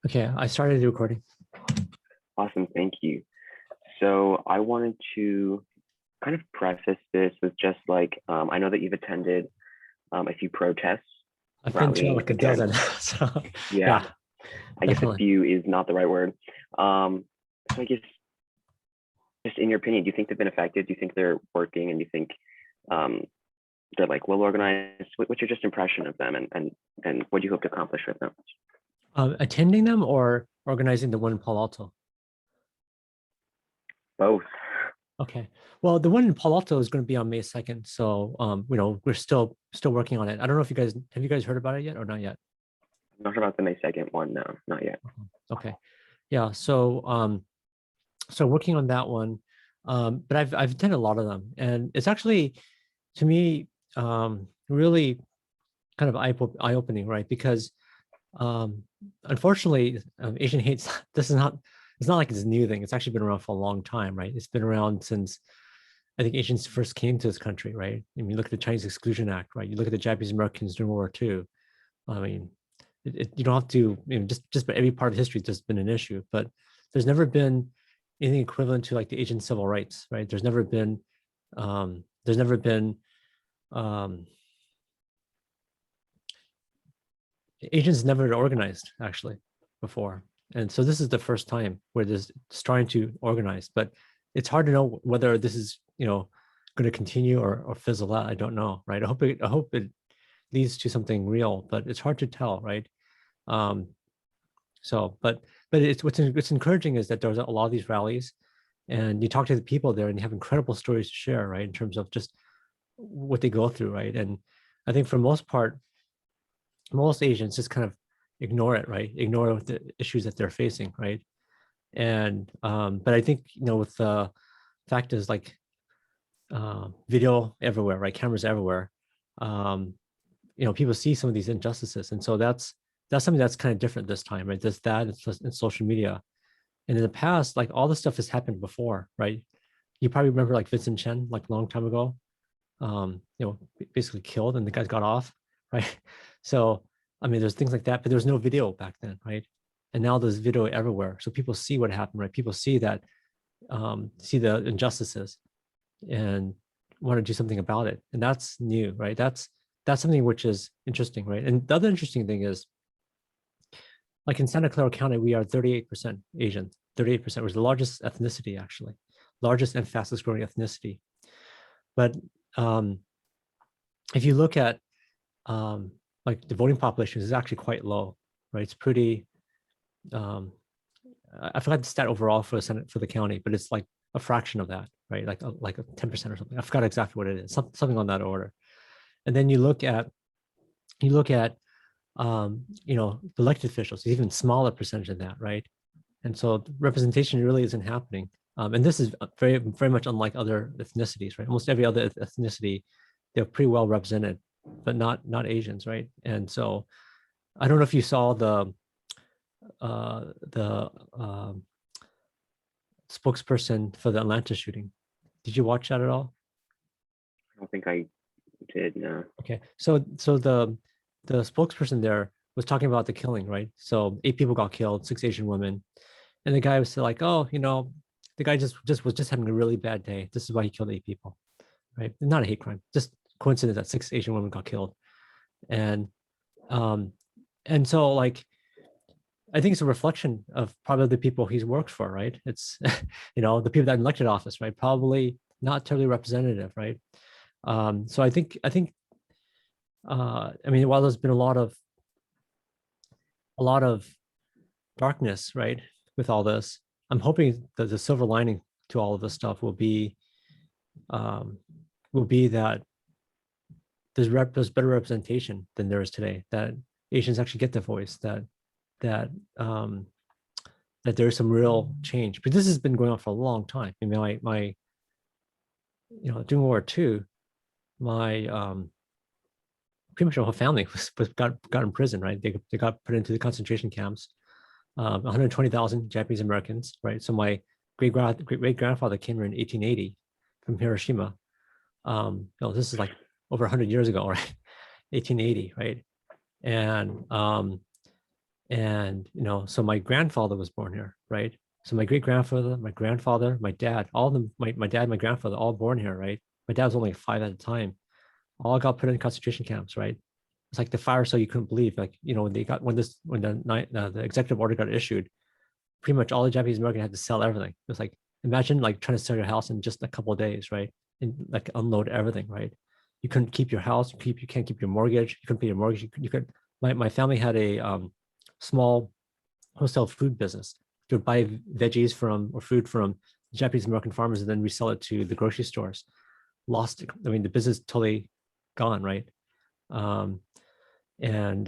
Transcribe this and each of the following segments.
Okay, I started the recording. Awesome, thank you. So I wanted to kind of preface this with just like, I know that you've attended a few protests I've been to rallying like a against, dozen, so yeah, yeah, I guess a definitely. few is not the right word. So I guess just in your opinion, do you think they've been effective? Do you think they're working and do you think um, they're like well organized? What's your just impression of them and what do you hope to accomplish with them? Attending them or organizing the one in Palo Alto? Both. Okay. Well, the one in Palo Alto is going to be on May 2nd, so we're still working on it. I don't know if you guys heard about it yet or not yet. I'm not sure about the May 2nd one, no, not yet. Okay. Yeah. So working on that one, but I've attended a lot of them, and it's actually to me really kind of eye opening, right? Because Um, unfortunately, Asian hate, this is not, it's not like it's a new thing. It's actually been around for a long time, right? It's been around since I think Asians first came to this country, right? I mean, look at the Chinese Exclusion Act, right? You look at the Japanese Americans during World War II. I mean, you don't have to, just about every part of history, there's been an issue, but there's never been anything equivalent to like the Asian civil rights, right? There's never been, um, Asians never organized actually before. And so this is the first time where there's trying to organize, but it's hard to know whether this is, going to continue or fizzle out. I don't know, right? I hope it leads to something real, but it's hard to tell, right? Um, but it's what's encouraging is that there's a lot of these rallies and you talk to the people there and you have incredible stories to share, right? In terms of just what they go through, right? And I think for most part, most Asians just kind of ignore it, right? Ignore the issues that they're facing, right? And but I think with the fact is like video everywhere, right? Cameras everywhere. Um, people see some of these injustices, and so that's something that's kind of different this time, right? There's that in social media, and in the past, like all this stuff has happened before, right? You probably remember like Vincent Chen, like a long time ago, basically killed, and the guys got off, right? So, I mean, there's things like that, but there was no video back then, right? And now there's video everywhere, so people see what happened, right? People see that, see the injustices, and want to do something about it, and that's new, right? That's something which is interesting, right? And the other interesting thing is, like in Santa Clara County, we are 38% Asian, 38%, which is the largest ethnicity actually, largest and fastest growing ethnicity. But um, if you look at like the voting population is actually quite low, right? It's pretty. Um, I forgot the stat overall for the Senate for the county, but it's like a fraction of that, right? Like a 10% or something. I forgot exactly what it is, something on that order. And then you look at the elected officials, even smaller percentage of that, right? And so representation really isn't happening. And this is very, very much unlike other ethnicities, right? Almost every other ethnicity, they're pretty well represented, but not Asians, right? And so I don't know if you saw the spokesperson for the Atlanta shooting. Did you watch that at all? I don't think I did, no. Okay, so the spokesperson there was talking about the killing, right? So 8 people got killed, 6 Asian women, and the guy was like, oh, the guy just was just having a really bad day. This is why he killed 8 people, right? Not a hate crime, just coincidence that 6 Asian women got killed, and um, and so like I think it's a reflection of probably the people he's worked for, right? It's the people that elected office, right? Probably not totally representative, right? So I think I mean, while there's been a lot of darkness, right, with all this, I'm hoping that the silver lining to all of this stuff um, will be that there's better representation than there is today. That Asians actually get the voice. That um, that there's some real change. But this has been going on for a long time. I mean, my during World War II, my pretty much my whole family got in prison, right? They got put into the concentration camps. 120,000 Japanese Americans, right? So my great grandfather came here in 1880 from Hiroshima. This is like over 100 years ago, right? 1880, right? And And so my grandfather was born here, right? So my great grandfather, my grandfather, my dad, all of them, my dad, my grandfather, all born here, right? My dad was only 5 at the time. All got put in concentration camps, right? It's like the fire so you couldn't believe. Like, when they got when the executive order got issued, pretty much all the Japanese American had to sell everything. It was like, imagine like trying to sell your house in just a couple of days, right? And like unload everything, right? You couldn't keep your house, you can't keep your mortgage, you couldn't pay your mortgage. You could my family had a small wholesale food business. You would buy veggies from or food from Japanese American farmers and then resell it to the grocery stores. Lost, I mean, the business totally gone, right? Um, and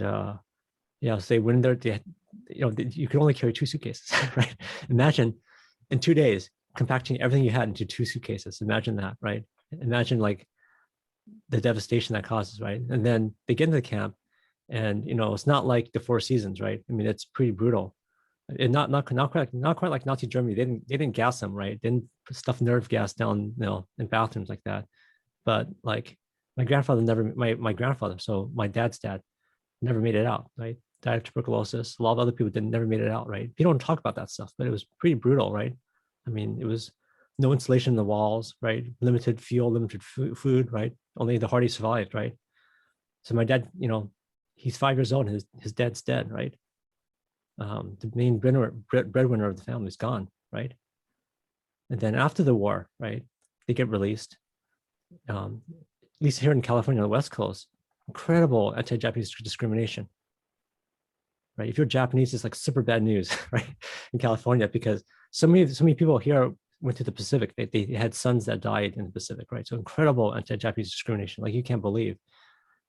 yeah, so they went in there. You could only carry 2 suitcases, right? Imagine in 2 days compacting everything you had into 2 suitcases. Imagine that, right? Imagine like the devastation that causes, right? And then they get into the camp, and it's not like the Four Seasons, right? I mean, it's pretty brutal. And not quite like Nazi Germany. They didn't gas them, right? They didn't stuff nerve gas down, in bathrooms like that. But like my grandfather, so my dad's dad, never made it out, right? Died of tuberculosis. A lot of other people didn't never made it out, right? People don't talk about that stuff, but it was pretty brutal, right? I mean, it was no insulation in the walls, right? Limited fuel, limited food, right? Only the hardy survived, right? So my dad, he's 5 years old, and his dad's dead, right? The main breadwinner of the family is gone, right? And then after the war, right, they get released. At least here in California on the West Coast, incredible anti-Japanese discrimination, right? If you're Japanese, it's like super bad news, right, in California, because so many people here went to the Pacific. They had sons that died in the Pacific, right? So incredible anti-Japanese discrimination, like you can't believe.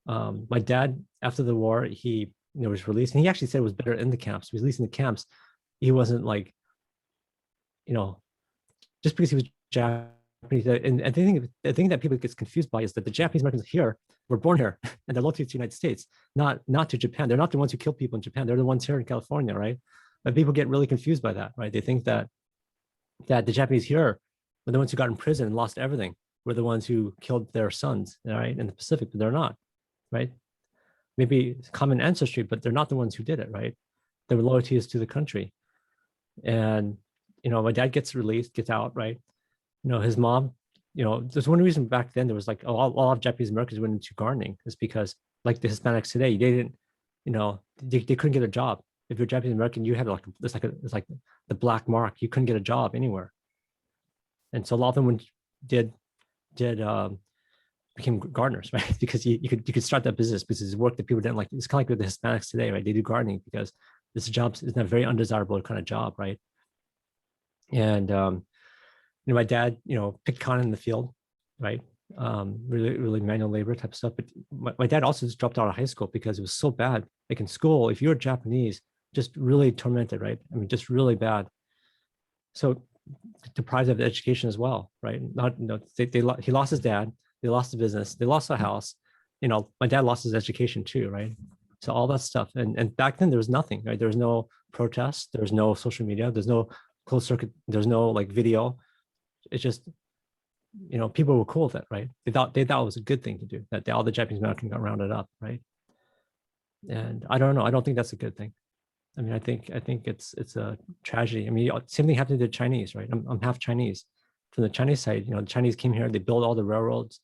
My dad, after the war, he was released, and he actually said it was better in the camps. He was released in the camps. He wasn't like, you know, just because he was Japanese. And the thing that people gets confused by is that the Japanese Americans here were born here and they're loyal to the United States, not to Japan. They're not the ones who kill people in Japan. They're the ones here in California, right? But people get really confused by that, right? They think that the Japanese here were the ones who got in prison and lost everything. Were the ones who killed their sons, right, in the Pacific, but they're not, right? Maybe common ancestry, but they're not the ones who did it, right? Their loyalty is to the country. And my dad gets released, gets out, right? His mom, there's one reason back then there was like a lot of Japanese Americans went into gardening is because like the Hispanics today, they didn't, they couldn't get a job. If you're Japanese American, you had like it's like the black mark. You couldn't get a job anywhere. And so a lot of them did became gardeners, right? Because you could start that business because it's work that people didn't like. It's kind of like with the Hispanics today, right? They do gardening because this job is a very undesirable kind of job, right? And my dad, picked cotton in the field, right? Really manual labor type of stuff. But my dad also just dropped out of high school because it was so bad. Like in school, if you're Japanese, just really tormented, right? I mean, just really bad. So deprived of education as well, right? Not, he lost his dad, they lost the business, they lost the house. My dad lost his education too, right? So all that stuff. And back then there was nothing, right? There was no protest, there was no social media, there's no closed circuit, there's no like video. It's just, people were cool with it, right? They thought it was a good thing to do, that all the Japanese Americans got rounded up, right? And I don't know. I don't think that's a good thing. I mean, I think it's a tragedy. I mean, same thing happened to the Chinese, right? I'm half Chinese. From the Chinese side, the Chinese came here, they built all the railroads,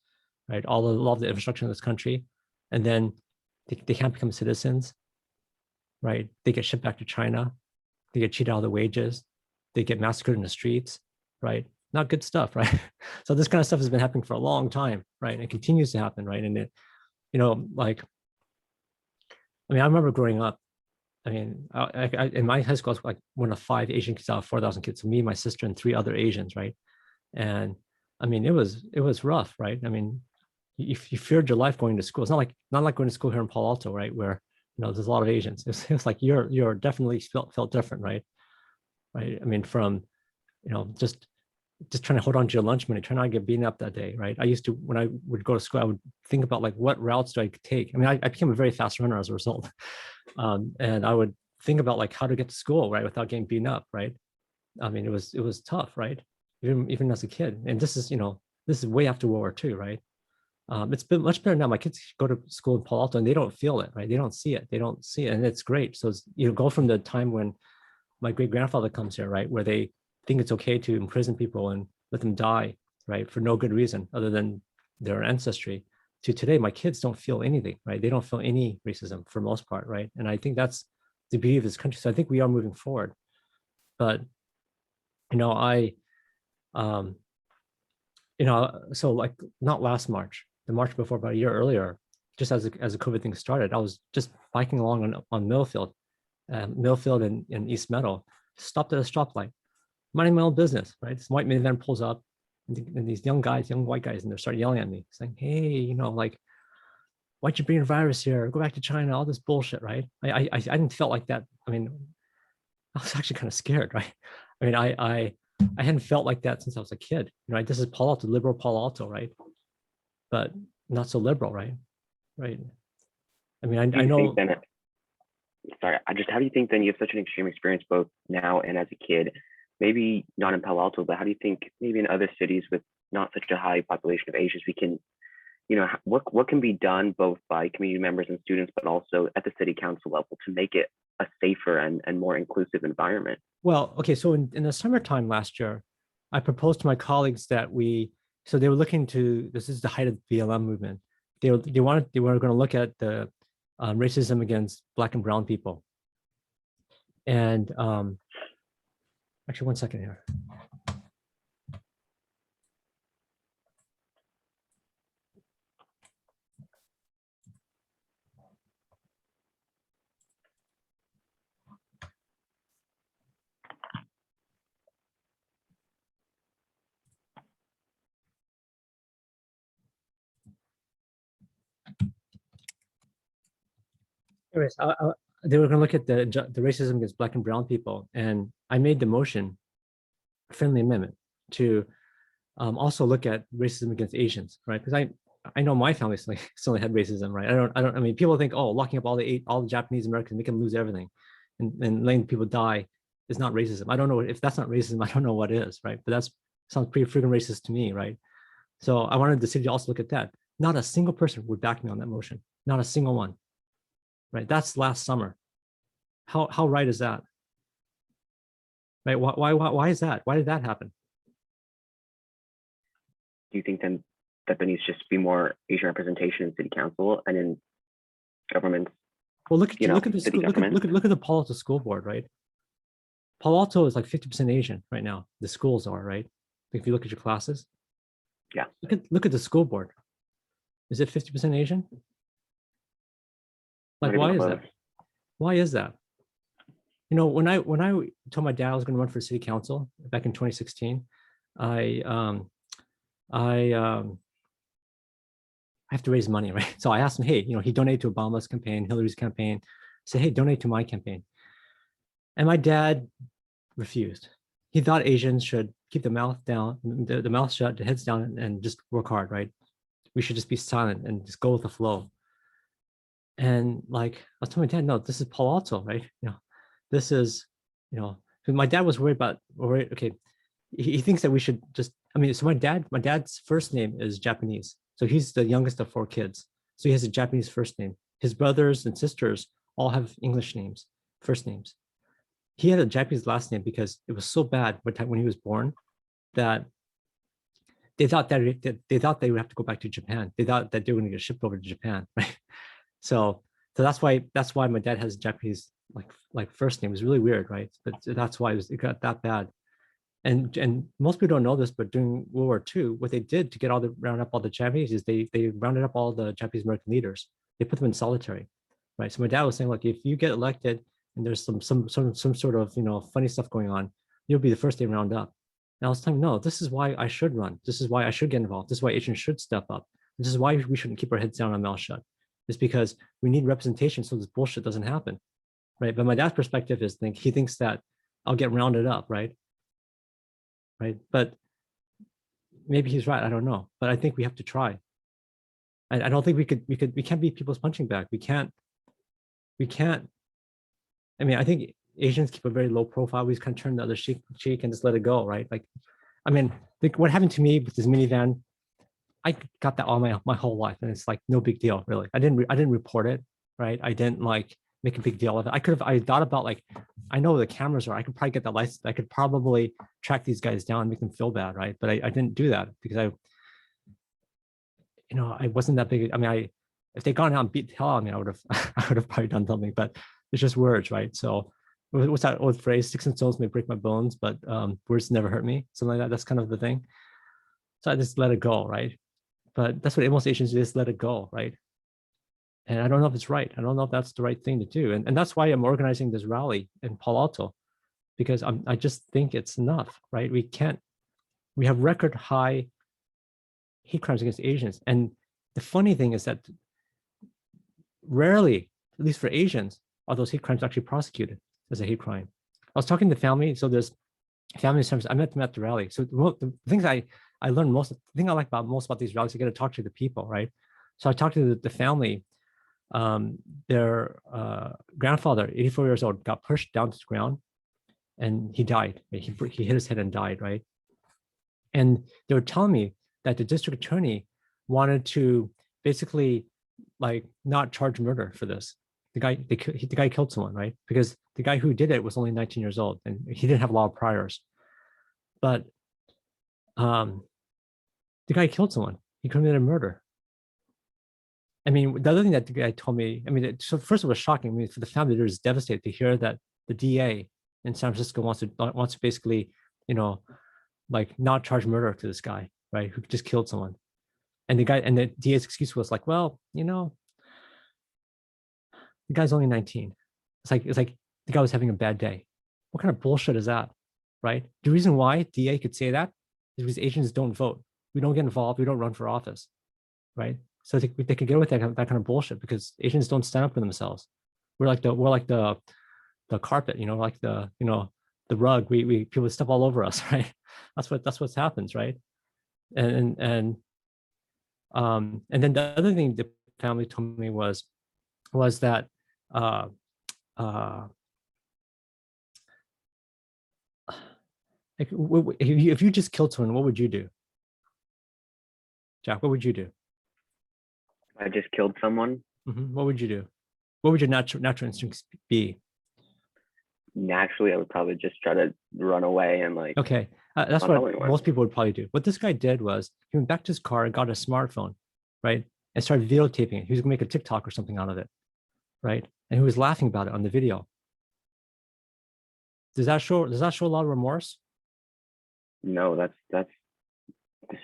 right? A lot of the infrastructure in this country, and then they can't become citizens, right? They get shipped back to China, they get cheated out of their wages, they get massacred in the streets, right? Not good stuff, right? So this kind of stuff has been happening for a long time, right? And it continues to happen, right? And it, like, I mean, I remember growing up. I mean, in my high school, I was like one of 5 Asian kids out of 4,000 kids. So me, my sister, and 3 other Asians, right? And I mean, it was rough, right? I mean, you feared your life going to school. It's not like going to school here in Palo Alto, right? Where there's a lot of Asians. It's like you're definitely felt different, right? Right. I mean, from just trying to hold on to your lunch money, trying not to get beaten up that day, right? I used to, when I would go to school, I would think about like what routes do I take. I mean, I became a very fast runner as a result, and I would think about like how to get to school, right, without getting beaten up, right? I mean, it was tough, right? Even as a kid, and this is way after World War II, right? It's been much better now. My kids go to school in Palo Alto and they don't feel it, right? They don't see it. They don't see it. And it's great. So it's, you go from the time when my great grandfather comes here, right? Where they think it's okay to imprison people and let them die, right? For no good reason other than their ancestry, to today, my kids don't feel anything, right? They don't feel any racism for most part, right? And I think that's the beauty of this country. So I think we are moving forward. But, you know, um, so like not last March, the March before, about a year earlier, just as the COVID thing started, I was just biking along on Millfield and East Meadow, stopped at a stoplight, minding my own business, right? This white minivan pulls up, and these young white guys, and they start yelling at me, saying, "Hey, like, why'd you bring a virus here? Go back to China, all this bullshit," right? I didn't felt like that. I mean, I was actually kind of scared, right? I mean, I hadn't felt like that since I was a kid, right? This is Palo Alto, liberal Palo Alto, right? But not so liberal, right? Right. I mean, Do I you think know. then, sorry, how do you think then you have such an extreme experience both now and as a kid? Maybe not in Palo Alto, but how do you think maybe in other cities with not such a high population of Asians, we can, what can be done both by community members and students, but also at the city council level to make it a safer and more inclusive environment? Well, okay, so in the summertime last year, I proposed to my colleagues that so they were looking to, this is the height of the BLM movement. They were going to look at the racism against Black and brown people. And actually, one second here. Anyways, they were going to look at the racism against Black and brown people, and I made the motion, a friendly amendment, to also look at racism against Asians, right? Because I know my family still had racism, right? I mean, people think, oh, locking up all the Japanese Americans, make them lose everything, and letting people die is not racism. I don't know if that's not racism. I don't know what is, right? But that sounds pretty freaking racist to me, right? So I wanted the city to also look at that. Not a single person would back me on that motion. Not a single one, right? That's last summer. How right is that? Right? Why is that? Why did that happen? Do you think then that there needs to just be more Asian representation in city council and in governments? Well, look at the city school, government? look at the Palo Alto school board, right? Palo Alto is like 50% Asian right now. The schools are, right? If you look at your classes, Yeah. look at the school board. Is it 50% Asian? Like, Not even why is close. that? Why is that? When I told my dad I was going to run for city council back in 2016, I I I have to raise money, right? So I asked him, hey, he donated to Obama's campaign, Hillary's campaign. Say, hey, donate to my campaign. And my dad refused. He thought Asians should keep the mouth down, the mouth shut, the heads down, and just work hard, right? We should just be silent and just go with the flow. And like I was telling my dad, no, this is Palo Alto, right? This is, my dad was worried. Okay, he thinks that we should just. I mean, so my dad's first name is Japanese, so he's the youngest of 4 kids, so he has a Japanese first name. His brothers and sisters all have English names, first names. He had a Japanese last name because it was so bad when he was born that they thought they would have to go back to Japan. They thought that they were going to get shipped over to Japan, right? So that's why my dad has Japanese like first name. It was really weird, right? But that's why it got that bad. And most people don't know this, but during World War II, what they did to round up all the Japanese is they rounded up all the Japanese American leaders. They put them in solitary, right? So my dad was saying, like, if you get elected and there's some sort of funny stuff going on, you'll be the first they round up. And I was telling him, no, this is why I should run. This is why I should get involved. This is why Asians should step up. This is why we shouldn't keep our heads down and mouth shut. It's because we need representation so this bullshit doesn't happen, right? But my dad's perspective is he thinks that I'll get rounded up, right? Right? But maybe he's right. I don't know. But I think we have to try. I don't think we can't be people's punching bag. We can't. I mean, I think Asians keep a very low profile. We just kind of turn the other cheek and just let it go, right? Like, I mean, what happened to me with this minivan, I got that all my whole life, and it's like no big deal, really. I didn't report it, right? I didn't like make a big deal of it. I thought about like, I know the cameras are, I could probably get the license. I could probably track these guys down and make them feel bad, right? But I didn't do that because I wasn't that big. I mean, if they gone out and beat the hell out of me, I would have I would have probably done something. But it's just words, right? So what's that old phrase? Sticks and stones may break my bones, but words never hurt me. Something like that. That's kind of the thing. So I just let it go, right? But that's what most Asians do, is let it go, right? And I don't know if it's right. I don't know if that's the right thing to do. And that's why I'm organizing this rally in Palo Alto, because I just think it's enough, right? We have record high hate crimes against Asians. And the funny thing is that rarely, at least for Asians, are those hate crimes actually prosecuted as a hate crime. I was talking to family, so there's family members. I met them at the rally. So the things I learned most, the thing I like most about these rallies, I get to talk to the people, right? So I talked to the family. Their grandfather, 84 years old, got pushed down to the ground, and he died. He hit his head and died, right? And they were telling me that the district attorney wanted to basically like not charge murder for this. The guy killed someone, right? Because the guy who did it was only 19 years old, and he didn't have a lot of priors. But the guy killed someone. He committed murder. I mean, the other thing that the guy told me, I mean, so first it was shocking. I mean, for the family, they're just devastated to hear that the DA in San Francisco wants to basically, like not charge murder to this guy, right, who just killed someone. And the DA's excuse was like, well, the guy's only 19. It's like the guy was having a bad day. What kind of bullshit is that, right? The reason why DA could say that is because Asians don't vote. We don't get involved. We don't run for office, right? So they could get with that kind of bullshit because Asians don't stand up for themselves. We're like the carpet, like the rug. We people step all over us, right? That's what happens, right? And then the other thing the family told me was that uh, like if you just killed someone, what would you do, Jack? What would you do? I just killed someone. What would you do? What would your natural instincts be? Naturally, I would probably just try to run away and like. Okay, that's what most people would probably do. What this guy did was he went back to his car and got a smartphone, right, and started videotaping it. He was gonna make a TikTok or something out of it, right? And he was laughing about it on the video. Does that show a lot of remorse? No, that's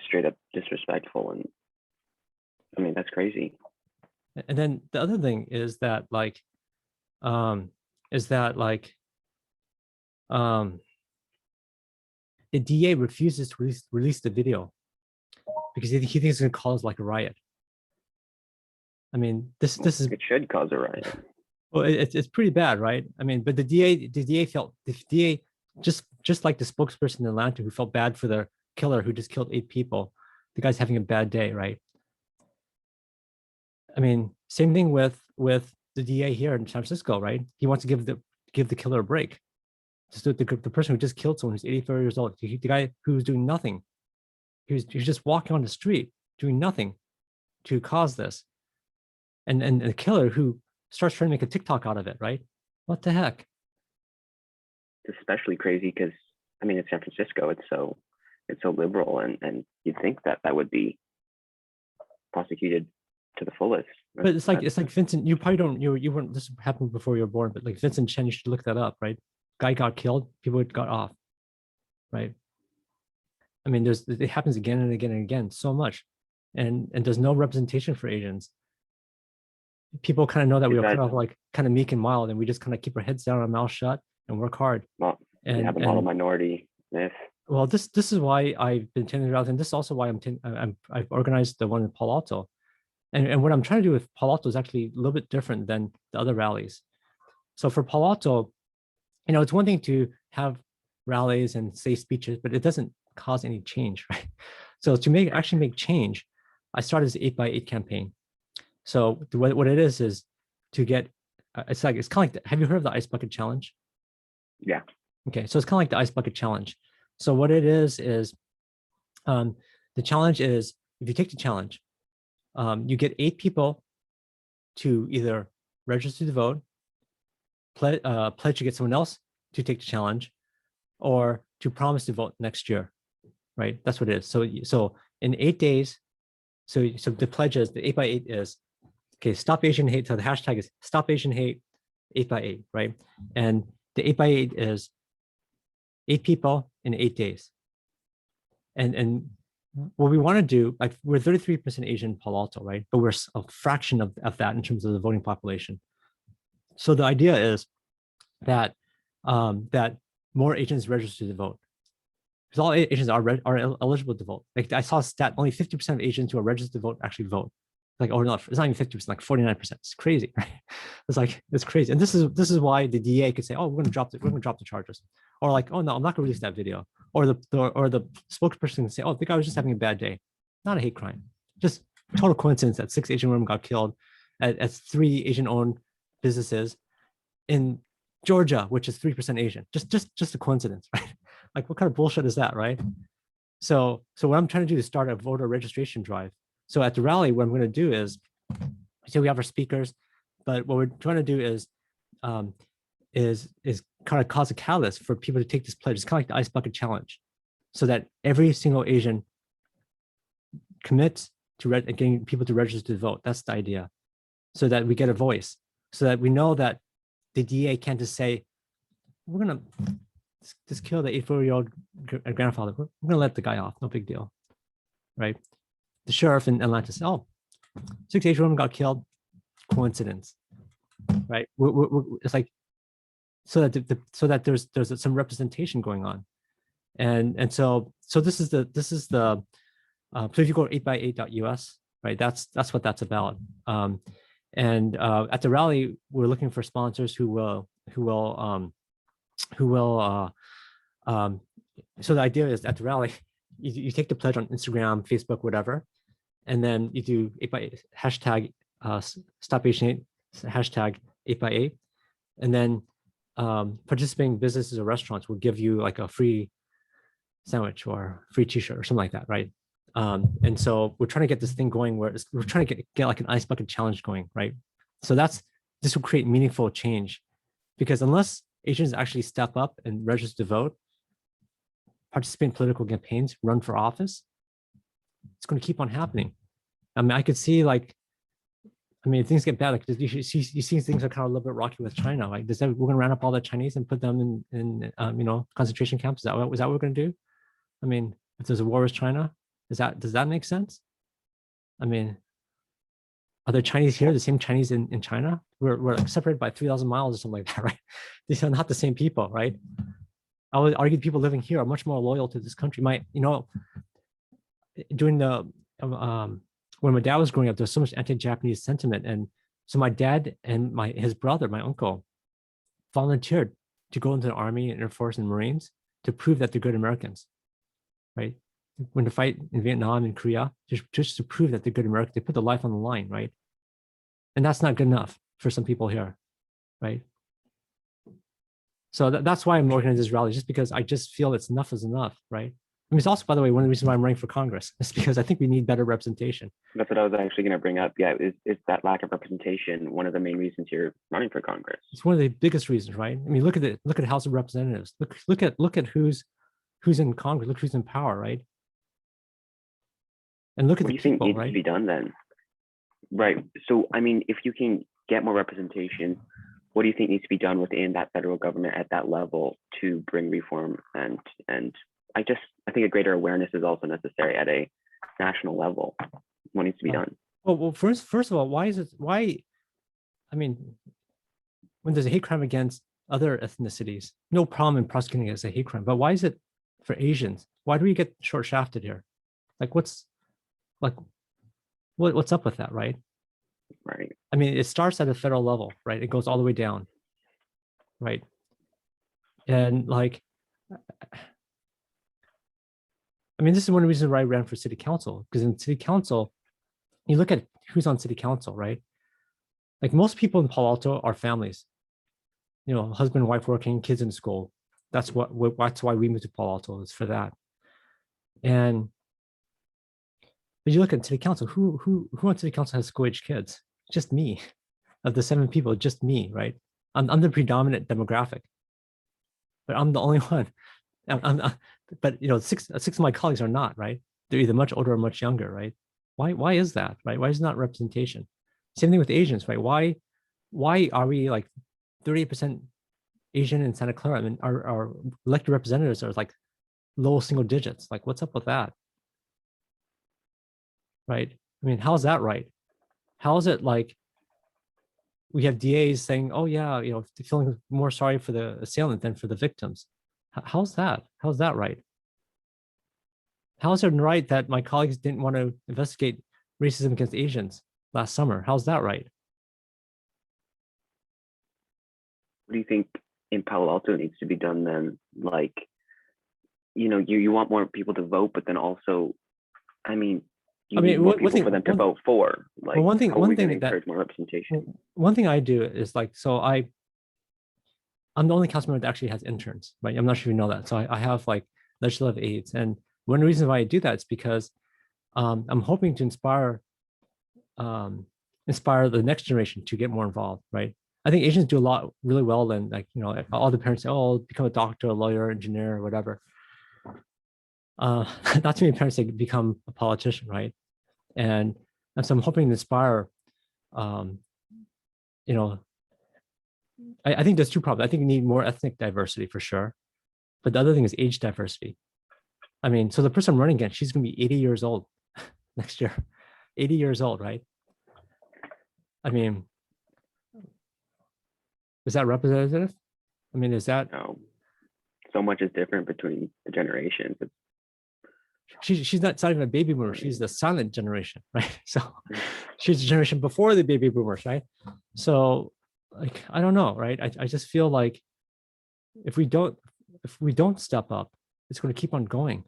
straight up disrespectful, and I mean that's crazy. And then the other thing is that the DA refuses to release the video because he thinks it's going to cause like a riot. I mean, this is it should cause a riot. Well, it's pretty bad, right? I mean, but the DA just like the spokesperson in Atlanta who felt bad for the killer who just killed 8 people. The guy's having a bad day, right? I mean, same thing with the DA here in San Francisco, right? He wants to give the killer a break. Just the person who just killed someone who's 84 years old, the guy who's doing nothing. He was just walking on the street doing nothing to cause this. And the killer who starts trying to make a TikTok out of it, right? What the heck? It's especially crazy because I mean it's San Francisco. It's so liberal, and you'd think that would be prosecuted to the fullest. But it's like Vincent. You probably don't. You weren't. This happened before you were born. But like Vincent Chen, you should look that up, right? Guy got killed. People got off, right? I mean, it happens again and again and again so much, and there's no representation for Asians. People kind of know that we are kind of like kind of meek and mild, and we just kind of keep our heads down, our mouth shut, and work hard. Well, and you have a model minority myth. Well, this is why I've been attending rallies, and this is also why I've organized the one in Palo Alto, and what I'm trying to do with Palo Alto is actually a little bit different than the other rallies. So for Palo Alto, it's one thing to have rallies and say speeches, but it doesn't cause any change, right? So to actually make change, I started this 8x8 campaign. So what it is to get, it's kind of like, have you heard of the ice bucket challenge? Yeah. Okay, so it's kind of like the ice bucket challenge. So what it is the challenge is if you take the challenge, you get 8 people to either register to vote, pledge to get someone else to take the challenge, or to promise to vote next year, right? That's what it is. So in 8 days, so the pledge is, the 8x8 is, okay, stop Asian hate. So the hashtag is stop Asian hate 8x8, right? And the 8x8 is 8 people in 8 days. And what we want to do, like, we're 33% Asian in Palo Alto, right? But we're a fraction of that in terms of the voting population. So the idea is that that more Asians register to vote, because all Asians are eligible to vote. Like, I saw a stat, only 50% of Asians who are registered to vote actually vote. Like, or not, it's not even 50%, like 49%. It's crazy, right? It's crazy. And this is why the DA could say, oh, we're gonna drop the charges. Or like, oh no, I'm not gonna release that video. Or the spokesperson can say, oh, the guy was just having a bad day. Not a hate crime. Just total coincidence that 6 Asian women got killed at 3 Asian-owned businesses in Georgia, which is 3% Asian. Just a coincidence, right? Like, what kind of bullshit is that, right? So what I'm trying to do is start a voter registration drive. So at the rally, what I'm going to do is, so we have our speakers, but what we're trying to do is kind of cause a catalyst for people to take this pledge. It's kind of like the ice bucket challenge, so that every single Asian commits to getting people to register to vote. That's the idea, so that we get a voice, so that we know that the DA can't just say, we're going to just kill the 84-year-old grandfather. We're going to let the guy off. No big deal, right? The sheriff in Atlanta said, oh, 6 Asian women got killed. Coincidence, right? It's like, so that there's some representation going on. And so this is the so if you go to 8x8.us, right, that's what that's about. And at the rally, we're looking for sponsors who will so the idea is, at the rally, you take the pledge on Instagram, Facebook, whatever, and then you do 8x8 hashtag stop Asian hate, hashtag 8x8, and then participating businesses or restaurants will give you like a free sandwich or free t-shirt or something like that, right? And so we're trying to get this thing going where we're trying to get like an ice bucket challenge going, right? So this will create meaningful change, because unless Asians actually step up and register to vote, participate in political campaigns, run for office, it's going to keep on happening. I mean, I could see, like, I mean, things get bad. Like, you see things are kind of a little bit rocky with China. Like, we're going to round up all the Chinese and put them in concentration camps. Is that what we're going to do? I mean, if there's a war with China, does that make sense? I mean, are there Chinese here, the same Chinese in China? We're like separated by 3,000 miles or something like that, right? These are not the same people, right? I would argue people living here are much more loyal to this country. During the when my dad was growing up, there was so much anti-Japanese sentiment, and so my dad and his brother, my uncle, volunteered to go into the Army and Air Force and Marines to prove that they're good Americans, right? When to fight in Vietnam and Korea, just to prove that they're good Americans, they put their life on the line, right? And that's not good enough for some people here, right? So that's why I'm organizing this rally, just because I just feel it's enough is enough, right? I mean, it's also, by the way, one of the reasons why I'm running for Congress is because I think we need better representation. That's what I was actually going to bring up. Yeah, is that lack of representation one of the main reasons you're running for Congress? It's one of the biggest reasons, right? I mean, look at the House of Representatives. Look at who's in Congress. Look who's in power, right? And look at the people, right? What do you think needs to be done then? Right. So, I mean, if you can get more representation, what do you think needs to be done within that federal government at that level to bring reform? And I think a greater awareness is also necessary at a national level. What needs to be done? Well, first of all, why? I mean, when there's a hate crime against other ethnicities, no problem in prosecuting it as a hate crime. But why is it for Asians? Why do we get short shafted here? Like, what's up with that, right? Right. I mean, it starts at a federal level, right? It goes all the way down, right? And like, I mean, this is one of the reasons why I ran for city council, because in city council, you look at who's on city council, right? Like, most people in Palo Alto are families, husband and wife working, kids in school. That's why we moved to Palo Alto, is for that. And But you look at city council, who on city council has school age kids? Just me. Of the 7 people, just me, right? I'm the predominant demographic, but I'm the only one. But six of my colleagues are not, right? They're either much older or much younger, right? Why is that, right? Why is not representation? Same thing with Asians, right? Why are we like 38% Asian in Santa Clara? I mean, our elected representatives are like low single digits. Like, what's up with that? Right? I mean, how's that right? How is it like we have DAs saying, "Oh yeah, feeling more sorry for the assailant than for the victims"? How's that? How's that right? How's it right that my colleagues didn't want to investigate racism against Asians last summer? How's that right? What do you think in Palo Alto needs to be done then? Like, you want more people to vote, but then also, I mean, you need more people for them to vote for. Like, well, how are we going to encourage more representation? One thing I do is like, so I'm the only council member that actually has interns, right? I'm not sure if you know that. So I have like legislative aides, and one reason why I do that is because I'm hoping to inspire the next generation to get more involved, right? I think Asians do a lot really well. And like, all the parents say, "Oh, become a doctor, a lawyer, engineer, or whatever." Not too many parents say become a politician, right? And so I'm hoping to inspire, um, you know, I think there's two problems. I think we need more ethnic diversity for sure. But the other thing is age diversity. I mean, so the person I'm running against, she's going to be 80 years old next year. 80 years old, right? I mean, is that representative? I mean, is that? No, so much is different between the generations. She's not even a baby boomer. She's the silent generation, right? So she's the generation before the baby boomers, right? So like, I don't know, right? I just feel like if we don't step up, it's going to keep on going.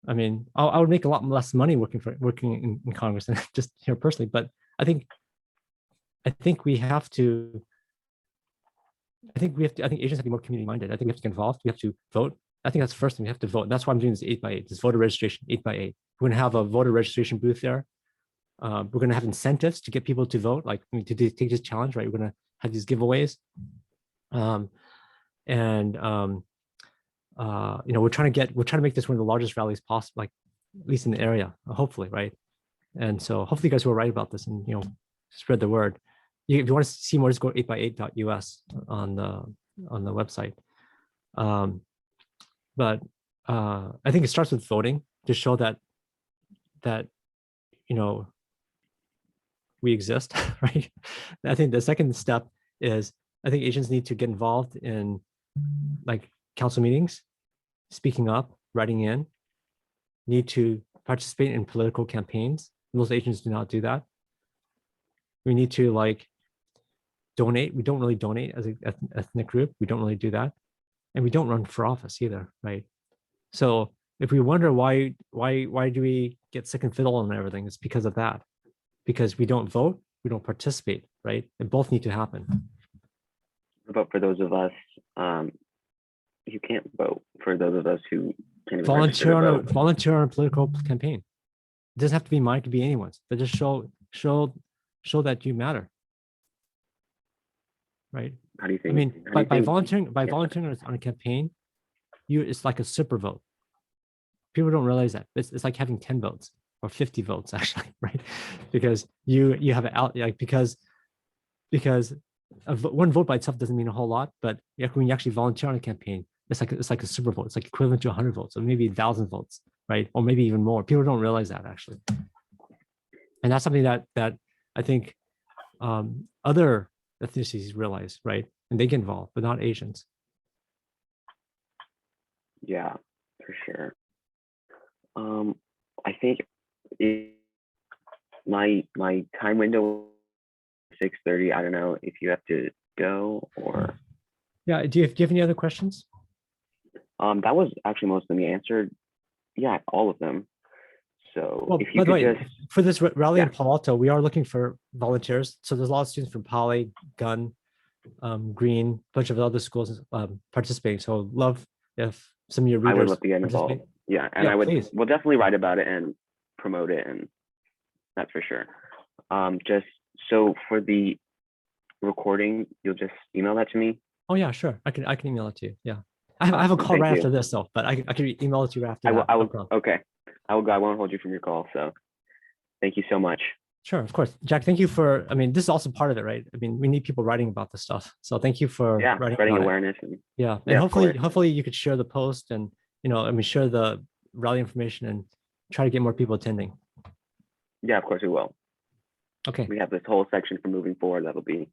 I mean, I would make a lot less money working in Congress than just here personally, but I think we have to. I think Asians have to be more community minded. I think we have to get involved. We have to vote. I think that's the first thing we have to vote. That's why I'm doing this 8x8, this voter registration 8x8. We're going to have a voter registration booth there. We're going to have incentives to get people to vote, like to take this challenge, right? We're going to have these giveaways. We're trying to make this one of the largest rallies possible, like at least in the area, hopefully, right? And so hopefully you guys will write about this and spread the word. If you want to see more, just go 8x8.us on the website. But I think it starts with voting to show that we exist, right? I think the second step is I think Asians need to get involved in like council meetings, speaking up, writing in, need to participate in political campaigns. Most Asians do not do that. We need to like donate. We don't really donate as an ethnic group. We don't really do that. And we don't run for office either, right? So if we wonder why do we get second fiddle on everything, it's because of that. Because we don't vote, we don't participate, right? And both need to happen. But for those of us who can't vote, for those of us who can't even volunteer on a political campaign. It doesn't have to be mine, it could be anyone's. But just show that you matter. Right? How do you think? I mean, by volunteering on a campaign, it's like a super vote. People don't realize that. It's like having 10 votes or 50 votes actually, right? Because you have it out, like because one vote by itself doesn't mean a whole lot, but when you actually volunteer on a campaign, it's like a super vote. It's like equivalent to 100 votes, or maybe 1,000 votes, right? Or maybe even more. People don't realize that actually, and that's something that I think other ethnicities realize, right? And they get involved, but not Asians. Yeah, for sure. I think my time window 6:30. I don't know if you have to go or. Yeah. Do you have any other questions? That was actually most of them you answered. Yeah, all of them. So well, if you could just for this rally in Palo Alto, we are looking for volunteers. So there's a lot of students from Poly, Gunn, Green, a bunch of other schools participating. So love if some of your readers. I would love to get involved. Yeah, and we'll definitely write about it, and promote it, and that's for sure. Just so for the recording, you'll just email that to me. Oh yeah, sure. I can email it to you. Yeah. I have a Awesome, call thank right you. after this though, but I can email it to you after I will. that. No problem. Okay. I will go. I won't hold you from your call. So thank you so much. Sure, of course. Jack, thank you for, I mean, this is also part of it, right? I mean, we need people writing about this stuff. So thank you for Yeah, writing spreading about it. awareness and Yeah. And yeah, of course. hopefully you could share the post and, I mean, share the rally information and try to get more people attending. Yeah, of course we will. Okay. We have this whole section for moving forward that'll be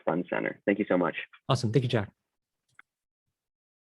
front and center. Thank you so much. Awesome. Thank you, Jack.